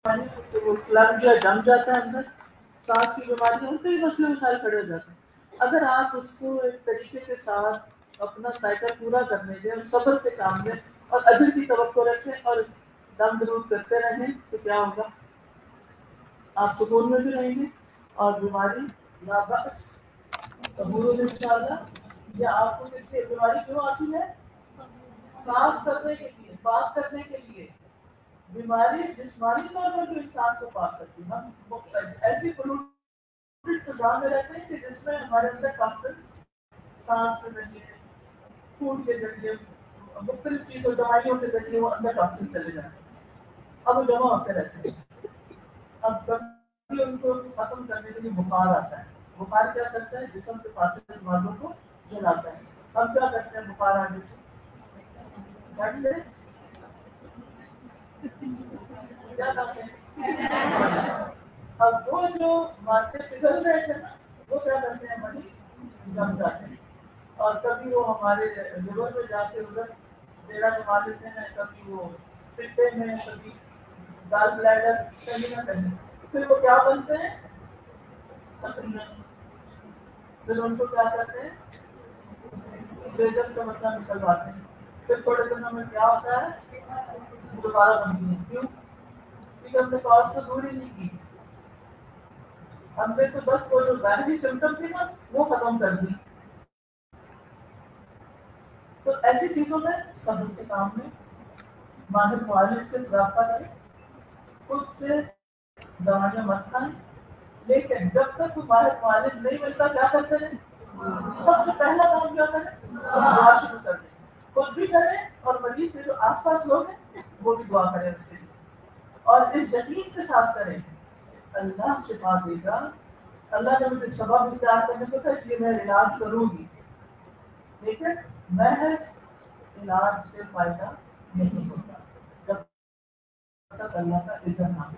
وہ لگ یا جم جاتا ہے اندر، سانس کی بیماریاں، کئی مسئلے مسائل کھڑے ہو جاتے ہیں۔ اگر آپ اس کو ایک طریقے کے ساتھ اپنا سائیکل پورا کرنے دیں اور صبر سے کام لیں اور اجر کی توقع رکھیں اور دم درود کرتے رہیں تو کیا ہوگا؟ آپ سکون میں بھی رہیں گے اور بیماری لا بأس قبول انشاءاللہ۔ یا آپ کو اس کی بیماری کیوں آتی ہے؟ صاف کرنے کے لیے، پاک کرنے کے لیے۔ بیماری جسمانی طور پر جو انسان کو پاک کرتی ہے، ہم ایسی پولوٹڈ فضا میں رہتے ہیں کہ جس میں ہمارے اندر ٹاکسن سانس کے ذریعے، فوڈ کے ذریعے، مختلف چیزوں دوائیوں کے ذریعے وہ اندر ٹاکسن چلے جاتے ہیں، اب وہ جمع ہوتے رہتے ہیں۔ اب کبھی ان کو ختم کرنے کے لیے بخار آتا ہے۔ بخار کیا کرتا ہے؟ جسم کے فاسد موادوں کو جلاتا ہے۔ ہم کیا کرتے ہیں بخار آنے سے؟ گھر سے کیا کرتے ہیں؟ اب وہ جو مادے پگھل رہے تھے نا، وہ کیا کرتے ہیں؟ وہی جم جاتے ہیں، اور کبھی وہ ہمارے لیور میں جا کے ادھر ڈیرا جما لیتے ہیں، کبھی وہ پٹے میں، کبھی گال بلیڈر، کہیں نہ کہیں۔ پھر وہ کیا بنتے ہیں؟ پھر ان کو کیا کرتے ہیں؟ لیزر سے مسئلہ نکلواتے ہیں۔ پھر تھوڑے دنوں میں کیا ہوتا ہے؟ دوبارہ بنتی ہیں۔ کیوں؟ کیونکہ ہم نے کاز کو دور ہی نہیں کی، ہم نے تو بس وہ جو ظاہری سمٹم تھی نا وہ ختم کر دی۔ تو ایسی چیزوں میں صبر سے کام لیں، ماہر معالج سے رابطہ کریں، خود سے دوائیاں مت کھائیں، لیکن جب تک کوئی ماہر معالج نہیں ملتا کیا کرتے ہیں؟ سب سے پہلا کام کیا کریں؟ دعا شروع کر دیں، خود بھی کریں اور مریض کے جو آس پاس لوگ ہیں وہ بھی دعا کریں اس کے لیے، اور اس یقین کے ساتھ کریں اللہ شفا دے گا۔ اللہ نے مجھے سبب اختیار کرنے کو تھا، اس لیے میں علاج کروں گی، لیکن محض علاج سے فائدہ نہیں ہوتا جب تک اللہ کا اذن نہ ہو۔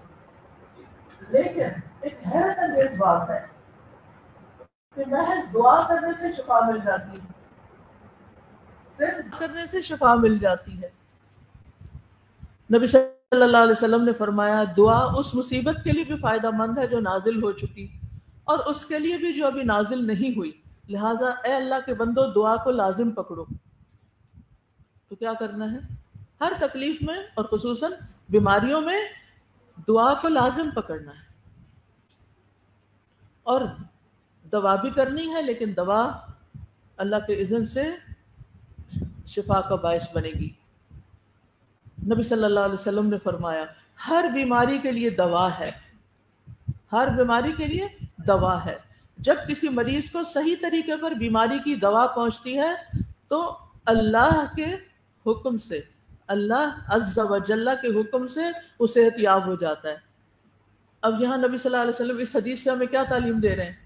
لیکن ایک حیرت انگیز بات ہے کہ محض دعا کرنے سے شفا مل جاتی ہے، صرف کرنے سے شفا مل جاتی ہے۔ نبی صلی اللہ علیہ وسلم نے فرمایا دعا اس مصیبت کے لیے بھی فائدہ مند ہے جو نازل ہو چکی اور اس کے لیے بھی جو ابھی نازل نہیں ہوئی، لہٰذا اے اللہ کے بندو دعا کو لازم پکڑو۔ تو کیا کرنا ہے؟ ہر تکلیف میں اور خصوصاً بیماریوں میں دعا کو لازم پکڑنا ہے، اور دوا بھی کرنی ہے، لیکن دوا اللہ کے اذن سے شفا کا باعث بنے گی۔ نبی صلی اللہ علیہ وسلم نے فرمایا ہر بیماری کے لیے دوا ہے، ہر بیماری کے لیے دوا ہے۔ جب کسی مریض کو صحیح طریقے پر بیماری کی دوا پہنچتی ہے تو اللہ کے حکم سے، اللہ عز و جل کے حکم سے وہ صحت یاب ہو جاتا ہے۔ اب یہاں نبی صلی اللہ علیہ وسلم اس حدیث سے ہمیں کیا تعلیم دے رہے ہیں؟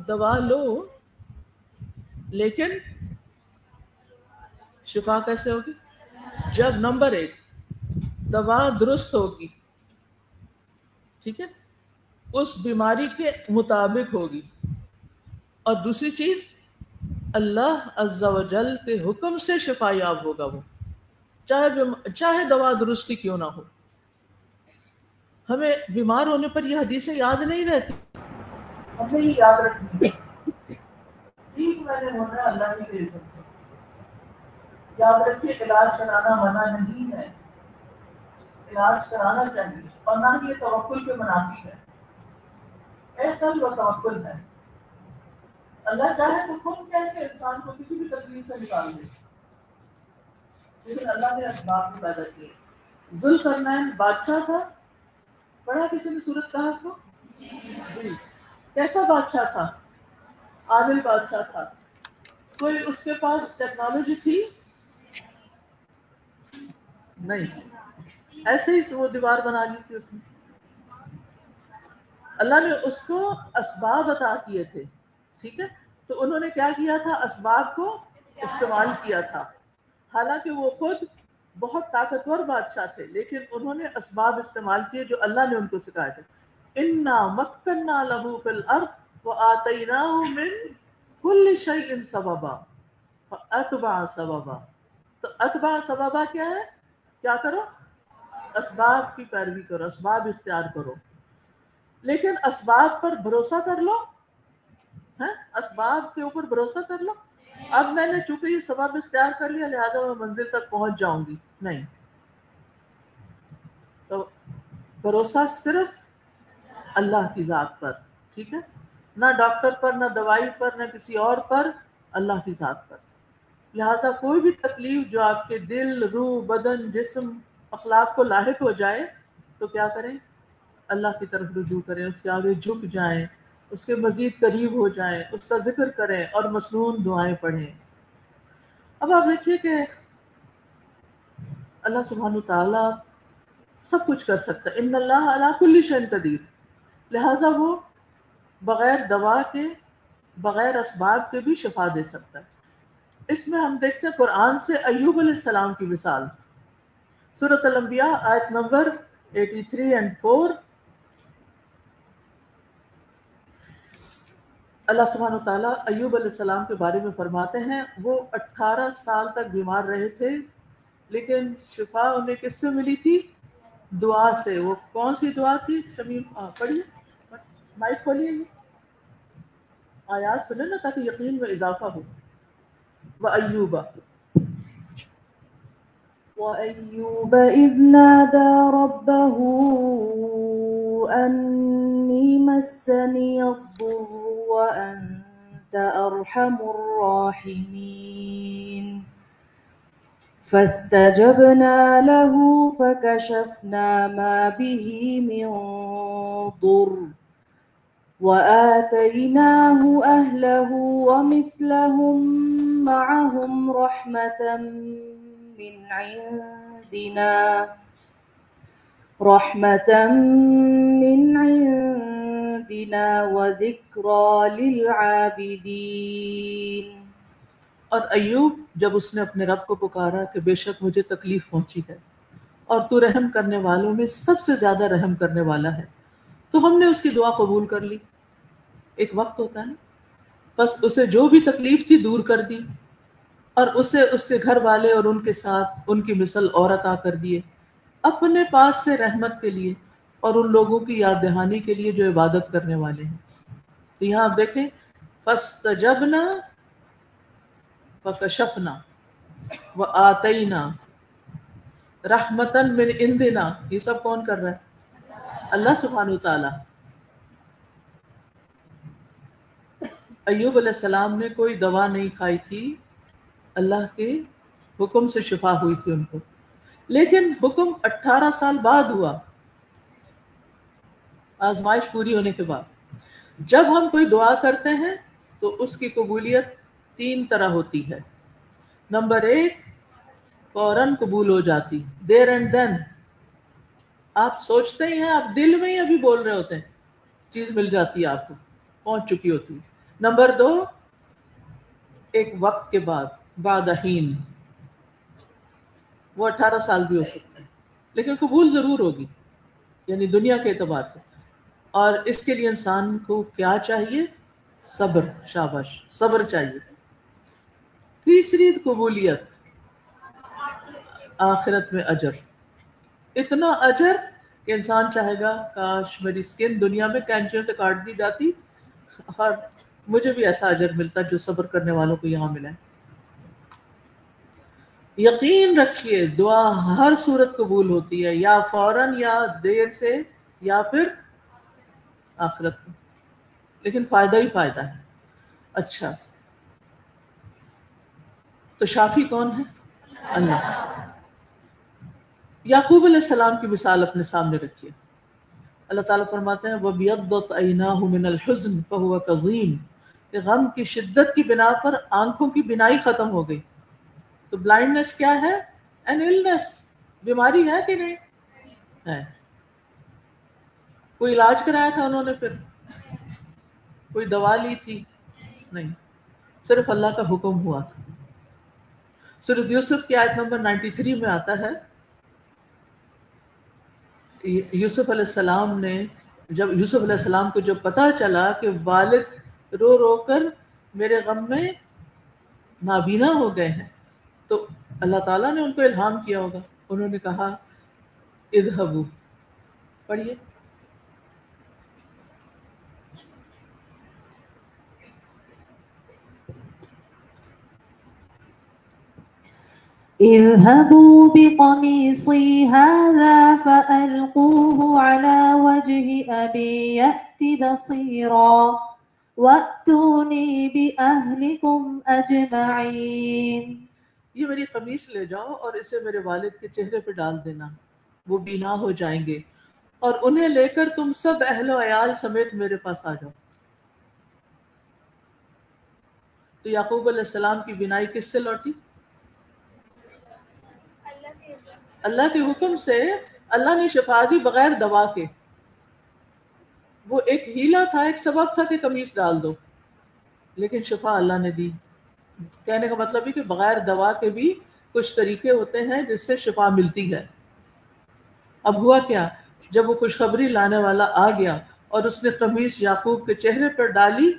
دوا لو، لیکن شفا کیسے ہوگی؟ جب نمبر 1 دوا درست ہوگی، ٹھیک ہے، اس بیماری کے مطابق ہوگی، اور دوسری چیز اللہ عز و جل کے حکم سے شفا یاب ہوگا وہ، چاہے دوا درستی کیوں نہ ہو۔ ہمیں بیمار ہونے پر یہ حدیثیں یاد نہیں رہتی، ہمیں یہ یاد رکھنی ہے، ٹھیک میں نے ہونا ہے اللہ کے اذن سے۔ یاد رکھیے علاج کرانا منع نہیں ہے، علاج کرانا چاہیے، اور نہ ہی یہ توکل کے منافی ہے، احتل و توکل ہے۔ اللہ چاہے تو خود کہہ کے انسان کو کسی بھی تکلیف سے نکال دے، لیکن اللہ نے اسباب بھی پیدا کیے۔ ذوالقرنین بادشاہ تھا، پڑھا کسی نے سورۃ کہف کو؟ جی۔ کیسا بادشاہ تھا؟ عادل بادشاہ تھا۔ کوئی اس کے پاس ٹیکنالوجی تھی؟ نہیں، ایسے ہی وہ دیوار بنا لی تھی اس نے۔ اللہ نے اس کو اسباب عطا کیے تھے، ٹھیک ہے، تو انہوں نے کیا کیا تھا؟ اسباب کو استعمال کیا تھا، حالانکہ وہ خود بہت طاقتور بادشاہ تھے، لیکن انہوں نے اسباب استعمال کیے جو اللہ نے ان کو سکھائے تھے۔ انا مکننا لہ فی الارض وآتیناہ من کل شیء سببا فاتبع سببا۔ تو اتبع سببا کیا ہے؟ کیا کرو؟ اسباب کی پیروی کرو، اسباب اختیار کرو، لیکن اسباب پر بھروسہ کر لو، اسباب کے اوپر بھروسہ کر لو، اب میں نے چونکہ یہ سبب اختیار کر لیا لہذا میں منزل تک پہنچ جاؤں گی، نہیں. تو بھروسہ صرف اللہ کی ذات پر، ٹھیک ہے، نہ ڈاکٹر پر، نہ دوائی پر، نہ کسی اور پر، اللہ کی ذات پر. لہذا کوئی بھی تکلیف جو آپ کے دل، روح، بدن، جسم، اخلاق کو لاحق ہو جائے تو کیا کریں؟ اللہ کی طرف رجوع کریں، اس کے آگے جھک جائیں، اس کے مزید قریب ہو جائیں، اس کا ذکر کریں اور مصنون دعائیں پڑھیں. اب آپ دیکھیے کہ اللہ سبحانہ تعالیٰ سب کچھ کر سکتا ہے، ان اللہ علی کل شیء قدیر، لہذا وہ بغیر دوا کے، بغیر اسباب کے بھی شفا دے سکتا ہے. اس میں ہم دیکھتے ہیں قرآن سے ایوب علیہ السلام کی مثال، سورۃ الانبیاء آیت نمبر 83 and 4. اللہ سبحانہ تعالیٰ ایوب علیہ السلام کے بارے میں فرماتے ہیں وہ 18 سال تک بیمار رہے تھے، لیکن شفا انہیں کس سے ملی تھی؟ دعا سے. وہ کون سی دعا تھی؟ شمیم پڑھیے، مائک کھولیے، آیات سنیں نا تاکہ یقین میں اضافہ ہو. وَأَيُّوبَ وَأَيُّوبَ إِذْ نَادَى رَبَّهُ أَنِّي مَسَّنِيَ الضُّرُّ وَأَنْتَ أَرْحَمُ الرَّاحِمِينَ فَاسْتَجَبْنَا لَهُ فَكَشَفْنَا مَا بِهِ مِنْ ضُرٍّ وَآتَيْنَاهُ أَهْلَهُ وَمِثْلَهُمْ مَعَهُمْ رحمة من عندنا وذكرى للعابدين. اور ایوب جب اس نے اپنے رب کو پکارا کہ بے شک مجھے تکلیف پہنچی ہے اور تو رحم کرنے والوں میں سب سے زیادہ رحم کرنے والا ہے، تو ہم نے اس کی دعا قبول کر لی. ایک وقت ہوتا ہے نا، بس اسے جو بھی تکلیف تھی دور کر دی، اور اسے اس کے گھر والے اور ان کے ساتھ ان کی مثل اور عطا کر دیے اپنے پاس سے رحمت کے لیے اور ان لوگوں کی یاد دہانی کے لیے جو عبادت کرنے والے ہیں. تو یہاں آپ دیکھیں فاستجبنا فکشفنا وآتینا رحمتا من عندنا، یہ سب کون کر رہا ہے؟ اللہ سبحانہ تعالی. ایوب علیہ السلام نے کوئی دوا نہیں کھائی تھی، اللہ کے حکم سے شفا ہوئی تھی ان کو، لیکن حکم 18 سال بعد ہوا، آزمائش پوری ہونے کے بعد. جب ہم کوئی دعا کرتے ہیں تو اس کی قبولیت 3 طرح ہوتی ہے. نمبر 1، فوراً قبول ہو جاتی، دیر اینڈ دین. آپ سوچتے ہی ہیں، آپ دل میں ہی ابھی بول رہے ہوتے ہیں، چیز مل جاتی ہے، آپ کو پہنچ چکی ہوتی ہے. نمبر 2، ایک وقت کے بعد، بعد حین، وہ 18 سال بھی ہو سکتا ہے لیکن قبول ضرور ہوگی، یعنی دنیا کے اعتبار سے. اور اس کے لیے انسان کو کیا چاہیے؟ صبر. شاباش، صبر چاہیے. تیسری قبولیت، آخرت میں اجر، اتنا اجر کہ انسان چاہے گا کاش میری سکن دنیا میں کینچیوں سے کاٹ دی جاتی اور مجھے بھی ایسا اجر ملتا جو صبر کرنے والوں کو یہاں ملا ہے. یقین رکھیے دعا ہر صورت قبول ہوتی ہے، یا فوراً، یا دیر سے، یا پھر آخرت میں، لیکن فائدہ ہی فائدہ ہے. اچھا، تو شافی کون ہے؟ اللہ. یعقوب علیہ السلام کی مثال اپنے سامنے رکھیے. اللہ تعالیٰ فرماتے ہیں وَبِيَضَّتْ عَيْنَاهُ مِنَ الْحُزْنِ فَهُوَ كَظِيمٌ، کہ غم کی شدت کی بنا پر آنکھوں کی بینائی ختم ہو گئی. تو بلائنڈنس کیا ہے؟ این النس، بیماری ہے کہ نہیں ہے. کوئی علاج کرایا تھا انہوں نے؟ پھر کوئی دوا لی تھی؟ نہیں، صرف اللہ کا حکم ہوا تھا. سورۃ یوسف کی آیت نمبر 93 میں آتا ہے، یوسف علیہ السلام نے یوسف علیہ السلام کو جب پتہ چلا کہ والد رو رو کر میرے غم میں نابینا ہو گئے ہیں، تو اللہ تعالیٰ نے ان کو الہام کیا ہوگا. انہوں نے کہا اذهبوا پڑھیے. اذهبوا بقميصي هذا فألقوه على وجه أبي يأت بصيرا وأتوني بأهلكم أجمعين. یہ میری قمیص لے جاؤ اور اسے میرے والد کے چہرے پہ ڈال دینا، وہ بینا ہو جائیں گے، اور انہیں لے کر تم سب اہل و عیال سمیت میرے پاس آ جاؤ. تو یعقوب علیہ السلام کی بینائی کس سے لوٹی؟ اللہ کے حکم سے. اللہ نے شفا دی بغیر دوا کے. وہ ایک ہیلا تھا، ایک سبب تھا کہ قمیص ڈال دو، لیکن شفا اللہ نے دی. کہنے کا مطلب ہے کہ بغیر دوا کے بھی کچھ طریقے ہوتے ہیں جس سے شفا ملتی ہے. اب ہوا کیا، جب وہ خوشخبری لانے والا آ گیا اور اس نے قمیص یعقوب کے چہرے پر ڈالی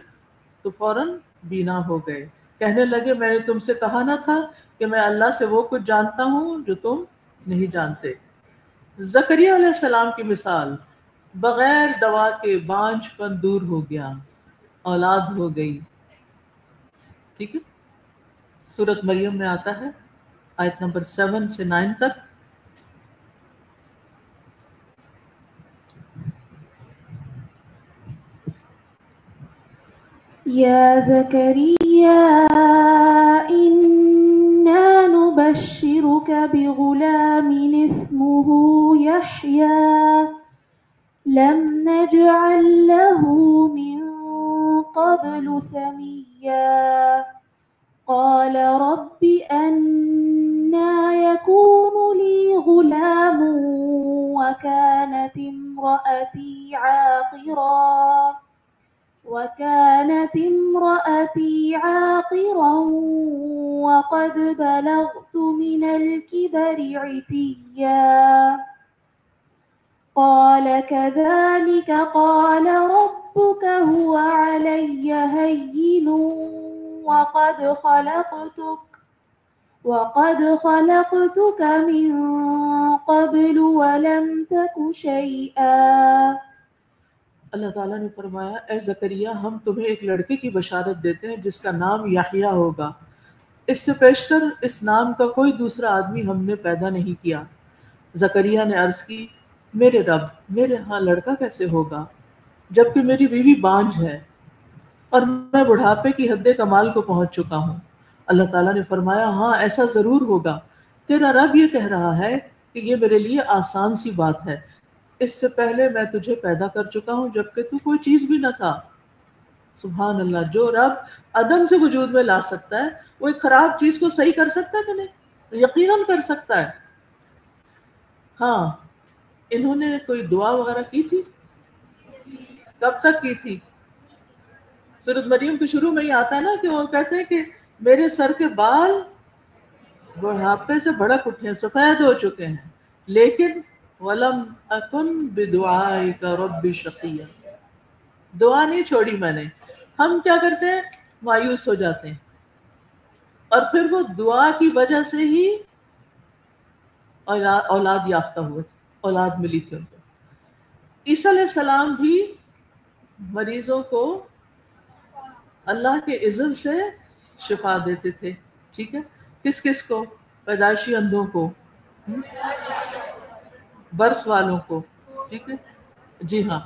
تو فوراً بینا ہو گئے. کہنے لگے میں نے تم سے کہا نہ تھا کہ میں اللہ سے وہ کچھ جانتا ہوں جو تم نہیں جانتے. زکریا علیہ السلام کی مثال، بغیر دوا کے بانجھ پن دور ہو گیا، اولاد ہو گئی. ٹھیک ہے، سورۃ مریم میں آتا ہے آیت نمبر 7 سے 9 تک. يا زكريا إنا نبشرك بغلام اسمه يحيى لم نجعل له من قبل سميا قال رب أنى يكون لي غلام وكانت امرأتي عاقرا وقد بلغت من الكبر عتيا قال كذلك قال ربك هو علي هين وقد خلقتك من قبل ولم تك شيئا. اللہ تعالیٰ نے فرمایا اے زکریا ہم تمہیں ایک لڑکے کی بشارت دیتے ہیں جس کا نام یحییٰ ہوگا. اس سے پیشتر اس نام کا کوئی دوسرا آدمی ہم نے پیدا نہیں کیا. زکریا نے عرض کی میرے رب میرے ہاں لڑکا کیسے ہوگا جبکہ میری بیوی بانجھ ہے اور میں بڑھاپے کی حد کمال کو پہنچ چکا ہوں. اللہ تعالیٰ نے فرمایا ہاں ایسا ضرور ہوگا. تیرا رب یہ کہہ رہا ہے کہ یہ میرے لیے آسان سی بات ہے. اس سے پہلے میں تجھے پیدا کر چکا ہوں جبکہ تو کوئی چیز بھی نہ تھا. سبحان اللہ، جو رب عدم سے وجود میں لا سکتا ہے وہ ایک خراب چیز کو صحیح کر سکتا ہے کہ نہیں؟ یقیناً کر سکتا ہے. ہاں انہوں نے کوئی دعا وغیرہ کی تھی؟ کب تک کی تھی؟ سورۃ مریم کے شروع میں ہی آتا ہے نا کہ وہ کہتے ہیں کہ میرے سر کے بال بڑھاپے سے بھڑک اٹھے ہیں، سفید ہو چکے ہیں، لیکن وَلَمْ أَكُنْ بِدُعَائِكَ رَبِّ شَقِيًّا، دعا نہیں چھوڑی میں نے. ہم کیا کرتے ہیں؟ مایوس ہو جاتے ہیں اور پھر وہ دعا کی وجہ سے ہی اولاد یافتہ ہوئے، اولاد ملی تھی ان کو. عیسیٰ علیہ السلام بھی مریضوں کو اللہ کے اذن سے شفا دیتے تھے. ٹھیک ہے، کس کس کو؟ پیدائشی اندھوں کو، برس والوں کو، ٹھیک ہے جی ہاں،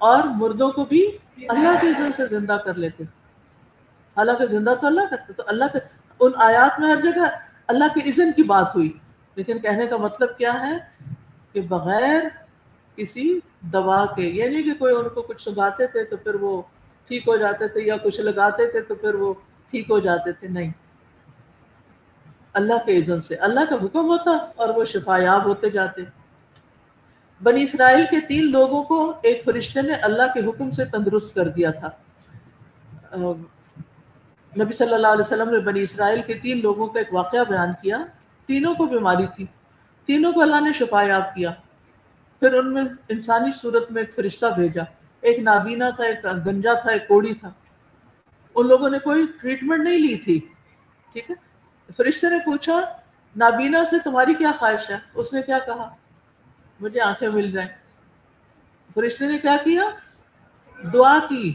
اور مردوں کو بھی اللہ کے اذن سے زندہ کر لیتے. حالانکہ زندہ تو اللہ کرتے، تو اللہ کے ان آیات میں ہر جگہ اللہ کے اذن کی بات ہوئی، لیکن کہنے کا مطلب کیا ہے کہ بغیر کسی دوا کے. یہ نہیں کہ کوئی ان کو کچھ سنگاتے تھے تو پھر وہ ٹھیک ہو جاتے تھے یا کچھ لگاتے تھے تو پھر وہ ٹھیک ہو جاتے تھے، نہیں، اللہ کے اذن سے اللہ کا حکم ہوتا اور وہ شفا یاب ہوتے جاتے. بنی اسرائیل کے 3 لوگوں کو ایک فرشتے نے اللہ کے حکم سے تندرست کر دیا تھا. نبی صلی اللہ علیہ وسلم نے بنی اسرائیل کے 3 لوگوں کا ایک واقعہ بیان کیا. تینوں کو بیماری تھی، تینوں کو اللہ نے شفا یاب کیا. پھر ان میں انسانی صورت میں ایک فرشتہ بھیجا. ایک نابینا تھا، ایک گنجا تھا، ایک کوڑی تھا. ان لوگوں نے کوئی ٹریٹمنٹ نہیں لی تھی. ٹھیک ہے، فرشتے نے پوچھا نابینا سے تمہاری کیا خواہش ہے؟ اس نے کیا کہا؟ مجھے آنکھیں مل جائیں. فرشتے نے کیا کیا؟ دعا کی,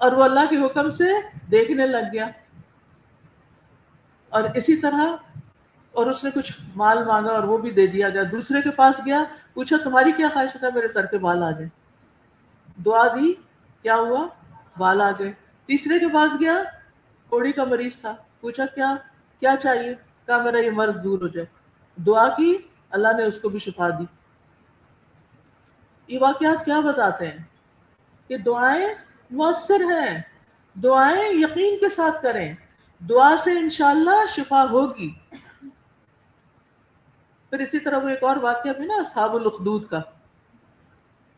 اور وہ اللہ کے حکم سے دیکھنے لگ گیا. اور اسی طرح اور اس نے کچھ مال مانگا اور وہ بھی دے دیا گیا. دوسرے کے پاس گیا, پوچھا تمہاری کیا خواہش تھا؟ میرے سر کے بال آ گئے. دعا دی, کیا ہوا؟ بال آ گئے. تیسرے کے پاس گیا, کوڑی کا مریض تھا, پوچھا کیا چاہیے؟ کہا میرا یہ مرض دور ہو جائے. دعا کی, اللہ نے اس کو بھی شفا دی. یہ واقعات کیا بتاتے ہیں؟ کہ دعائیں مؤثر ہیں. دعائیں یقین کے ساتھ کریں, دعا سے انشاءاللہ شفا ہوگی. پھر اسی طرح وہ ایک اور واقعہ بھی نا اصحاب الاخدود کا.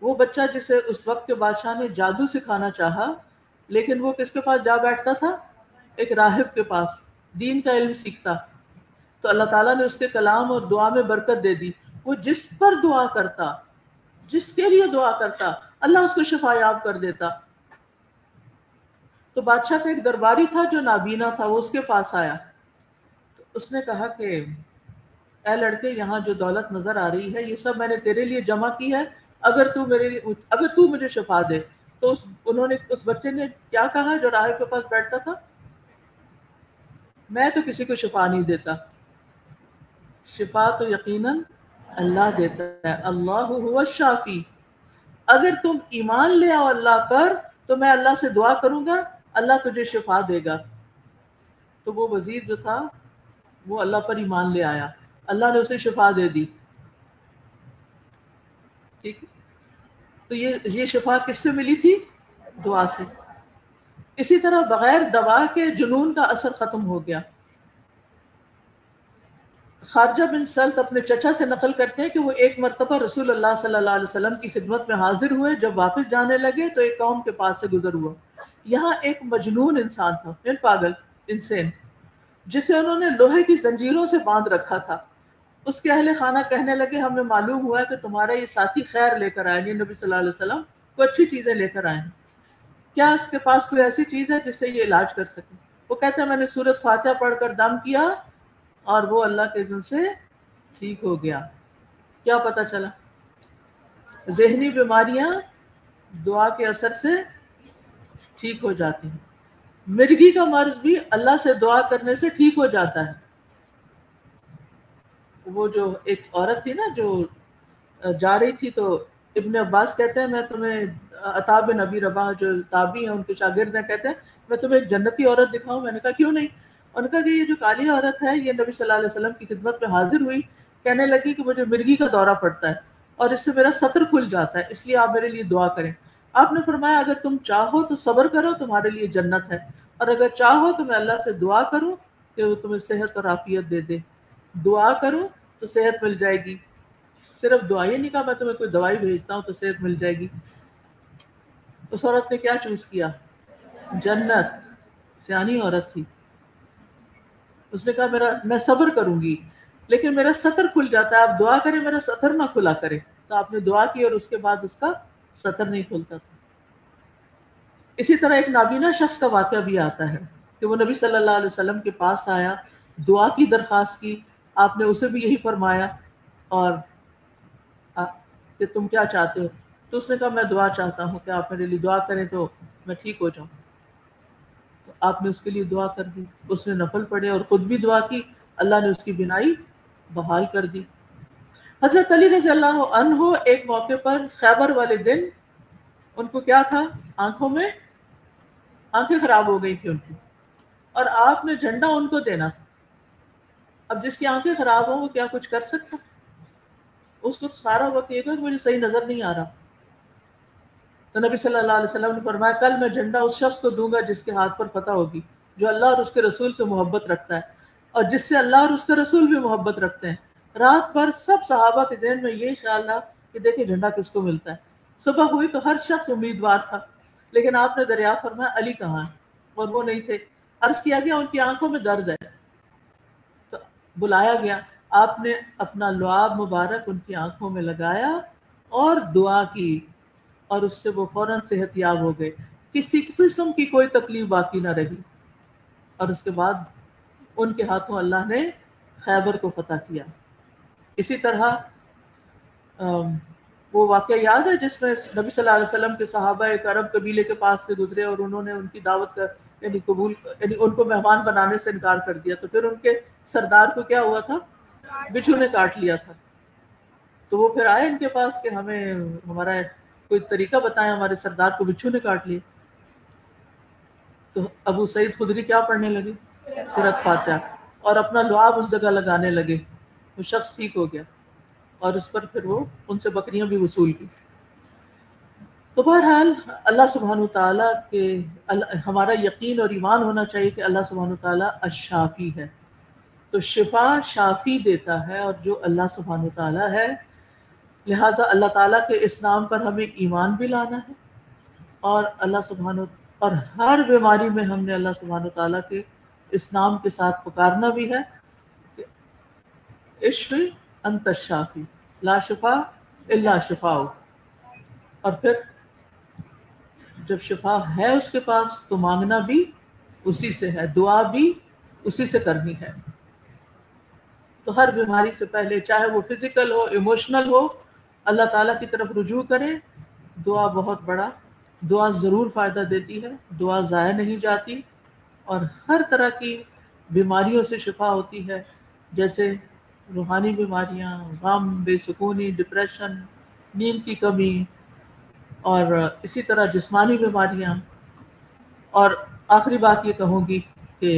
وہ بچہ جسے اس وقت کے بادشاہ نے جادو سکھانا چاہا, لیکن وہ کس کے پاس جا بیٹھتا تھا؟ ایک راہب کے پاس, دین کا علم سیکھتا. تو اللہ تعالیٰ نے اس کے کلام اور دعا میں برکت دے دی. وہ جس پر دعا کرتا, جس کے لیے دعا کرتا, اللہ اس کو شفا یاب کر دیتا. تو بادشاہ کا ایک درباری تھا جو نابینا تھا, وہ اس کے پاس آیا. تو اس نے کہا کہ اے لڑکے, یہاں جو دولت نظر آ رہی ہے یہ سب میں نے تیرے لیے جمع کی ہے, اگر تو مجھے شفا دے. تو اس بچے نے کیا کہا جو راہب کے پاس بیٹھتا تھا؟ میں تو کسی کو شفا نہیں دیتا, شفا تو یقیناً اللہ دیتا ہے. اللہ هو الشافی. اگر تم ایمان لے آؤ اللہ پر تو میں اللہ سے دعا کروں گا, اللہ تجھے شفا دے گا. تو وہ وزیر جو تھا وہ اللہ پر ایمان لے آیا, اللہ نے اسے شفا دے دی. ٹھیک, تو یہ شفا کس سے ملی تھی؟ دعا سے. اسی طرح بغیر دوا کے جنون کا اثر ختم ہو گیا. خارجہ بن سلط اپنے چچا سے نقل کرتے ہیں کہ وہ ایک مرتبہ رسول اللہ صلی اللہ علیہ وسلم کی خدمت میں حاضر ہوئے. جب واپس جانے لگے تو ایک قوم کے پاس سے گزر ہوا. یہاں ایک مجنون انسان تھا, پاگل انسان, جسے انہوں نے لوہے کی زنجیروں سے باندھ رکھا تھا. اس کے اہل خانہ کہنے لگے ہمیں معلوم ہوا کہ تمہارا یہ ساتھی خیر لے کر آئے, نبی صلی اللہ علیہ وسلم کو اچھی چیزیں لے کر آئے ہیں, کیا اس کے پاس کوئی ایسی چیز ہے جس سے یہ علاج کر سکے؟ وہ کہتے ہیں میں نے سورۃ فاتحہ پڑھ کر دم کیا اور وہ اللہ کے اذن سے ٹھیک ہو گیا. کیا پتہ چلا؟ ذہنی بیماریاں دعا کے اثر سے ٹھیک ہو جاتی ہیں. مرگی کا مرض بھی اللہ سے دعا کرنے سے ٹھیک ہو جاتا ہے. وہ جو ایک عورت تھی نا جو جا رہی تھی, تو ابن عباس کہتے ہیں میں تمہیں, عطا بن ابی رباح جو تابعی ہیں ان کے شاگرد ہیں, کہتے ہیں میں تمہیں ایک جنتی عورت دکھاؤں. میں نے کہا کیوں نہیں؟ ان کا کہ یہ جو کالی عورت ہے یہ نبی صلی اللہ علیہ وسلم کی خدمت میں حاضر ہوئی, کہنے لگی کہ مجھے مرگی کا دورہ پڑتا ہے اور اس سے میرا سطر کھل جاتا ہے, اس لیے آپ میرے لیے دعا کریں. آپ نے فرمایا اگر تم چاہو تو صبر کرو, تمہارے لیے جنت ہے, اور اگر چاہو تو میں اللہ سے دعا کروں کہ وہ تمہیں صحت اور عافیت دے دے. دعا کرو تو صحت مل جائے گی. صرف دعا, یہ نہیں کہا میں تمہیں کوئی دوائی بھیجتا ہوں تو صحت مل جائے گی. اس عورت نے کیا چوز کیا؟ جنت. سیانی عورت تھی. اس نے کہا میں صبر کروں گی لیکن میرا سطر کھل جاتا ہے, آپ دعا کریں میرا سطر نہ کھلا کرے. تو آپ نے دعا کی اور اس کے بعد اس کا سطر نہیں کھلتا تھا. اسی طرح ایک نابینا شخص کا واقعہ بھی آتا ہے کہ وہ نبی صلی اللہ علیہ وسلم کے پاس آیا, دعا کی درخواست کی, آپ نے اسے بھی یہی فرمایا اور کہ تم کیا چاہتے ہو؟ تو اس نے کہا میں دعا چاہتا ہوں کہ آپ میرے لیے دعا کریں تو میں ٹھیک ہو جاؤں. تو آپ نے اس کے لیے دعا کر دی, اس نے نفل پڑھے اور خود بھی دعا کی, اللہ نے اس کی بینائی بحال کر دی. حضرت علی رضی اللہ عنہ ایک موقع پر خیبر والے دن ان کو کیا تھا, آنکھوں میں آنکھیں خراب ہو گئی تھی ان کی, اور آپ نے جھنڈا ان کو دینا تھا. اب جس کی آنکھیں خراب ہوں وہ کیا کچھ کر سکتا؟ اس کو سارا وقت یہ کہ مجھے صحیح نظر نہیں آ رہا. تو نبی صلی اللہ علیہ وسلم نے فرمایا کل میں جھنڈا اس شخص کو دوں گا جس کے ہاتھ پر فتح ہوگی, جو اللہ اور اس کے رسول سے محبت رکھتا ہے اور جس سے اللہ اور اس کے رسول بھی محبت رکھتے ہیں. رات بھر سب صحابہ کے ذہن میں یہی خیال رہا کہ دیکھیں جھنڈا کس کو ملتا ہے. صبح ہوئی تو ہر شخص امیدوار تھا, لیکن آپ نے دریافت فرمایا علی کہاں ہے, اور وہ نہیں تھے. عرض کیا گیا ان کی آنکھوں میں درد ہے. تو بلایا گیا, آپ نے اپنا لعاب مبارک ان کی آنکھوں میں لگایا اور دعا کی, اور اس سے وہ فوراً صحت یاب ہو گئے, کسی قسم کی کوئی تکلیف باقی نہ رہی. اور اس کے بعد ان کے ہاتھوں اللہ نے خیبر کو فتح کیا. اسی طرح وہ واقعہ یاد ہے جس میں نبی صلی اللہ علیہ وسلم کے صحابہ ایک عرب قبیلے کے پاس سے گزرے اور انہوں نے ان کی دعوت کا یعنی ان کو مہمان بنانے سے انکار کر دیا، تو پھر ان کے سردار کو کیا ہوا تھا؟ بچھو نے کاٹ لیا تھا. تو وہ پھر آئے ان کے پاس کہ ہمیں ہمارا کوئی طریقہ بتائیں، ہمارے سردار کو بچھو نے کاٹ لیا. تو ابو سعید خدری کیا پڑھنے لگے؟ سورۃ فاتحہ، اور اپنا لعاب اس جگہ لگانے لگے. وہ شخص ٹھیک ہو گیا اور اس پر پھر وہ ان سے بکریاں بھی وصول کی. تو بہرحال اللہ سبحانہ تعالیٰ کے ہمارا یقین اور ایمان ہونا چاہیے کہ اللہ سبحانہ تعالیٰ الشافی ہے. تو شفا شافی دیتا ہے، اور جو اللہ سبحانہ تعالیٰ ہے، لہٰذا اللہ تعالیٰ کے اس نام پر ہمیں ایمان بھی لانا ہے، اور اللہ سبحانہ اور ہر بیماری میں ہم نے اللہ سبحانہ تعالیٰ کے اس نام کے ساتھ پکارنا بھی ہے کہ اشفی انت الشافی لا شفا الا شفاؤ. اور پھر جب شفا ہے اس کے پاس تو مانگنا بھی اسی سے ہے، دعا بھی اسی سے کرنی ہے. تو ہر بیماری سے پہلے چاہے وہ فزیکل ہو ایموشنل ہو، اللہ تعالیٰ کی طرف رجوع کریں. دعا بہت بڑا، دعا ضرور فائدہ دیتی ہے، دعا ضائع نہیں جاتی، اور ہر طرح کی بیماریوں سے شفا ہوتی ہے، جیسے روحانی بیماریاں، غم، بے سکونی، ڈپریشن، نیند کی کمی، اور اسی طرح جسمانی بیماریاں. اور آخری بات یہ کہوں گی کہ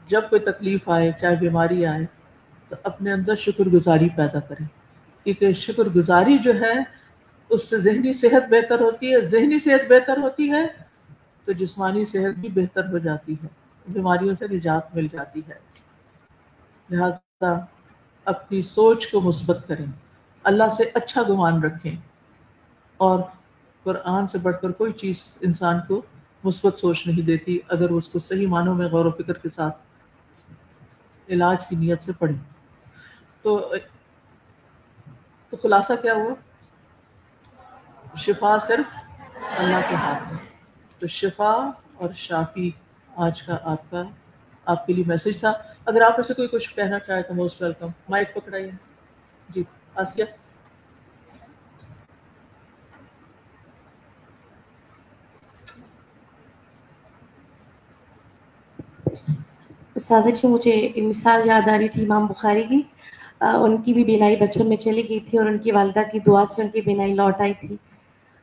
جب کوئی تکلیف آئے، چاہے بیماری آئے، تو اپنے اندر شکر گزاری پیدا کریں، کیونکہ شکر گزاری جو ہے اس سے ذہنی صحت بہتر ہوتی ہے، ذہنی صحت بہتر ہوتی ہے تو جسمانی صحت بھی بہتر ہو جاتی ہے، بیماریوں سے نجات مل جاتی ہے. لہذا اپنی سوچ کو مثبت کریں، اللہ سے اچھا گمان رکھیں، اور قرآن سے بڑھ کر کوئی چیز انسان کو مثبت سوچ نہیں دیتی اگر وہ اس کو صحیح معنوں میں غور و فکر کے ساتھ علاج کی نیت سے پڑھیں. تو خلاصہ کیا ہوا؟ شفا صرف اللہ کے ہاتھ میں. تو شفا اور شافی آج کا آپ کے لیے میسج تھا. اگر آپ اسے کوئی کچھ کہنا چاہے تو موسٹ ویلکم. مائک پکڑائیے. جی آسیہ. استاذہ جی، مجھے ایک مثال یاد آ رہی تھی امام بخاری کی. ان کی بھی بینائی بچپن میں چلی گئی تھی اور ان کی والدہ کی دعا سے ان کی بینائی لوٹ آئی تھی.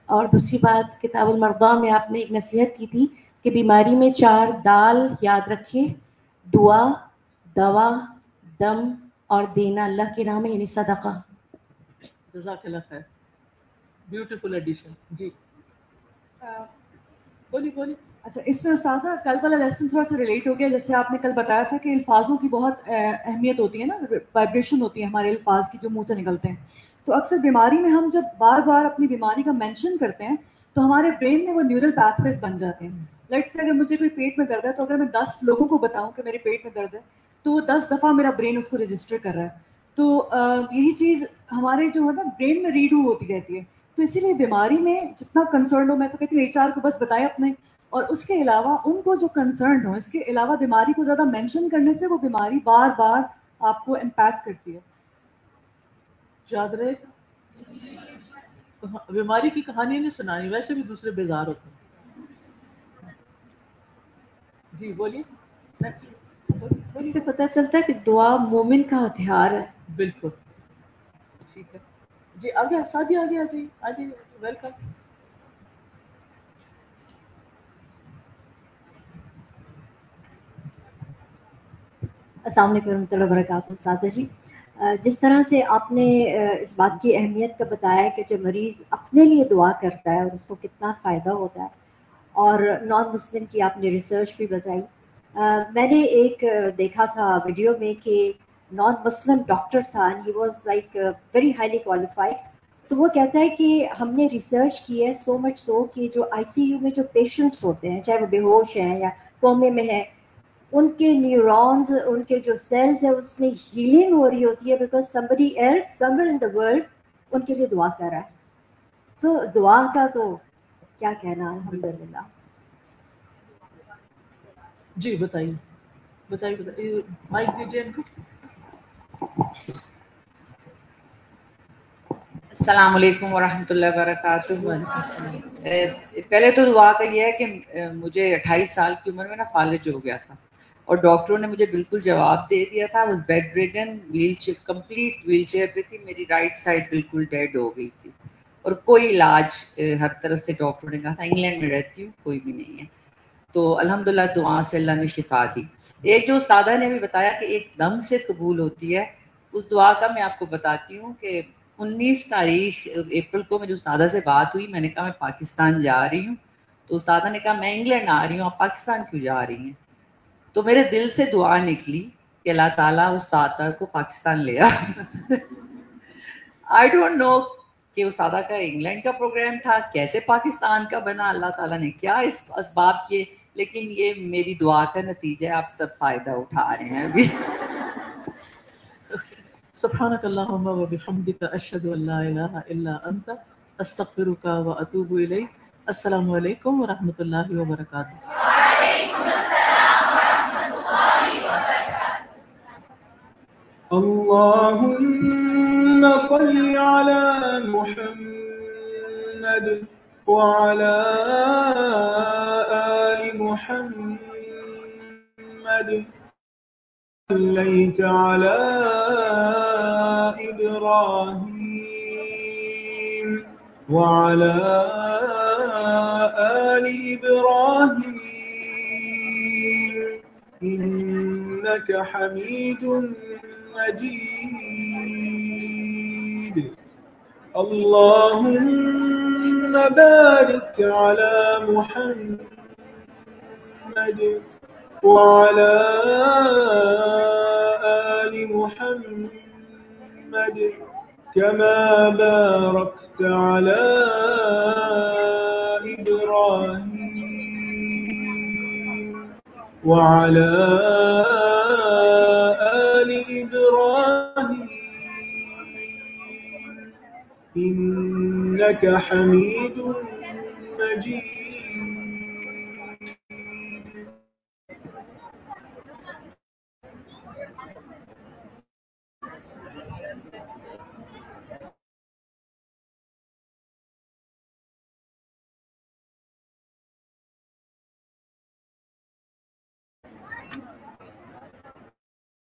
اور دوسری بات، کتاب المرضیٰ میں آپ نے ایک نصیحت کی تھی کہ بیماری میں 4 دال یاد رکھیں: دعا، دوا، دم اور دینا اللہ کی راہ میں، یعنی صدقہ. جزاک اللہ خیر. Beautiful edition. جی بولی. اچھا، اس میں استاذہ کل والا لیسن تھوڑا سا ریلیٹ ہو گیا. جیسے آپ نے کل بتایا تھا کہ الفاظوں کی بہت اہمیت ہوتی ہے نا، وائبریشن ہوتی ہے ہمارے الفاظ کی جو منہ سے نکلتے ہیں. تو اکثر بیماری میں ہم جب بار بار اپنی بیماری کا مینشن کرتے ہیں تو ہمارے برین میں وہ نیورل پاتھ ویز بن جاتے ہیں. لیٹس سے اگر مجھے کوئی پیٹ میں درد ہے تو اگر میں 10 لوگوں کو بتاؤں کہ میرے پیٹ میں درد ہے تو وہ 10 دفعہ میرا برین اس کو رجسٹر کر رہا ہے. تو یہی چیز ہمارے جو ہے نا برین میں ریڈو ہوتی رہتی ہے. تو اسی لیے بیماری میں جتنا کنسرن ہو، میں تو کہتی ہوں HR کو بس بتائیں اپنے، اور اس کے علاوہ ان کو جو کنسرن ہو، اس کے علاوہ بیماری کو زیادہ مینشن کرنے سے وہ بیماری بار بار آپ کو امپیکٹ کرتی ہے. یاد رہے بیماری کی کہانی نہیں سنانی، ویسے بھی دوسرے بیزار ہوتے ہیں. جی بولیے. اس سے پتہ چلتا ہے کہ دعا مومن کا ہتھیار ہے. بالکل ٹھیک ہے. جی آگے سادی آگے آ جائیے. ویلکم. السلام علیکم ورحمۃ اللہ وبرکاتہ. استاذہ جی، جس طرح سے آپ نے اس بات کی اہمیت کا بتایا کہ جو مریض اپنے لیے دعا کرتا ہے اور اس کو کتنا فائدہ ہوتا ہے، اور نان مسلم کی آپ نے ریسرچ بھی بتائی. میں نے ایک دیکھا تھا ویڈیو میں کہ نان مسلم ڈاکٹر تھا، he was like very highly qualified. تو وہ کہتا ہے کہ ہم نے ریسرچ کی ہے سو مچ سو کہ جو ICU میں جو پیشنٹس ہوتے ہیں، چاہے وہ بے ہوش ہیں یا کومے میں ہیں، ان کے نیورونز، ان کے جو سیلز ہیں، اس میں ہیلنگ ہو رہی ہوتی ہے because somebody else somewhere in the world ان کے لیے دعا کر رہا ہے. سو دعا کا تو کیا کہنا، الحمدللہ. جی بتائیے. مائک دیجیے ان کو. السلام علیکم ورحمۃ اللہ وبرکاتہ۔ پہلے تو دعا کا یہ ہے کہ مجھے 28 سال کی عمر میں نا فالج ہو گیا تھا اور ڈاکٹروں نے مجھے بالکل جواب دے دیا تھا. Was bedridden, complete wheelchair پہ تھی، میری رائٹ سائڈ بالکل ڈیڈ ہو گئی تھی اور کوئی علاج ہر طرف سے ڈاکٹروں نے کہا تھا. انگلینڈ میں رہتی ہوں، کوئی بھی نہیں ہے. تو الحمدللہ دعا سے اللہ نے شفا دی. ایک جو استادہ نے بھی بتایا کہ ایک دم سے قبول ہوتی ہے، اس دعا کا میں آپ کو بتاتی ہوں کہ 19 تاریخ اپریل کو میری استادہ سے بات ہوئی. میں نے کہا میں پاکستان جا رہی ہوں، تو استادہ نے کہا میں انگلینڈ آ رہی ہوں، آپ پاکستان کیوں جا رہی ہیں؟ تو میرے دل سے دعا نکلی کہ اللہ تعالیٰ استادہ کو پاکستان لے آ. آئی ڈونٹ نو کہ استادہ کا انگلینڈ کا پروگرام تھا، کیسے پاکستان کا بنا، اللہ تعالیٰ نے کیا اس اسباب کیے، لیکن یہ میری دعا کا نتیجہ ہے. آپ سب فائدہ اٹھا رہے ہیں ابھی. سبحانک اللہم و بحمدک اشہد ان لا الہ الا انت استغفرک و اتوب الیک. السلام علیکم ورحمۃ اللہ وبرکاتہ. اللهم صل على محمد وعلى آل محمد صليت على إبراهيم وعلى آل إبراهيم إنك حميد مجيد. اللهم بارك على محمد وعلى آل محمد كما باركت على إبراهيم وعلى آل إبراهيم إنك حميد مجيد.